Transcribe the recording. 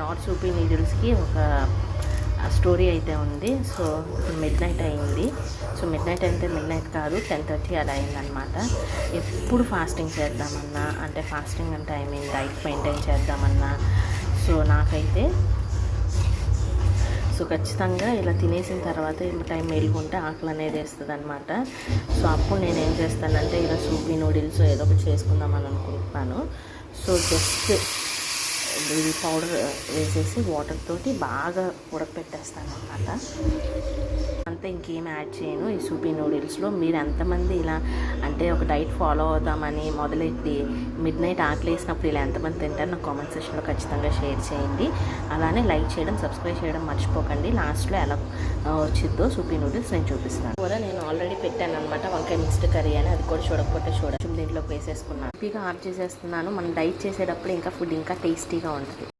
Not సూపీ నూడిల్స్కి ఒక story అయితే ఉంది. సో మిడ్ నైట్ అయింది. సో మిడ్ నైట్ అయితే మిడ్ నైట్ కాదు, 10:30 అలా అయిందనమాట. ఎప్పుడు ఫాస్టింగ్ చేద్దామన్నా, అంటే ఫాస్టింగ్ అంటే ఐ మీన్ డైట్ మెయింటైన్ చేద్దామన్నా, సో నాకైతే సో ఖచ్చితంగా ఇలా తినేసిన తర్వాత టైం మేలుకుంటే ఆకలి అనేది వేస్తుంది అనమాట. సో అప్పుడు నేను ఏం చేస్తానంటే ఇలా సూపీ నూడిల్స్ ఏదో ఒకటి చేసుకుందామని అనుకుంటున్నాను. సో జస్ట్ ఇది పౌడర్ వేసేసి వాటర్ తోటి బాగా ఉడకపెట్టేస్తాను అనమాట. అంతా ఇంకేం యాడ్ చేయను ఈ సూపీ నూడిల్స్లో. మీరు ఎంతమంది ఇలా అంటే ఒక డైట్ ఫాలో అవుదామని మొదలెట్టి మిడ్ నైట్ ఆకలి వేసినప్పుడు ఇలా ఎంతమంది తింటారు నాకు కామెంట్ సెక్షన్లో ఖచ్చితంగా షేర్ చేయండి. అలానే లైక్ చేయడం, సబ్స్క్రైబ్ చేయడం మర్చిపోకండి. లాస్ట్లో ఎలా వచ్చిద్దో సూపీ నూడిల్స్ నేను చూపిస్తాను. కూడా నేను ఆల్రెడీ పెట్టాను అనమాట వంకాయ మిక్స్డ్ కర్రీ అని, అది కూడా చూడకపోతే చూడొచ్చు. దీంట్లోకి వేసేసుకున్నాను, హ్యాపీగా ఆఫ్ చేసేస్తున్నాను. మనం డైట్ చేసేటప్పుడు ఇంకా ఫుడ్ ఇంకా టేస్టీగా ఉంటుంది.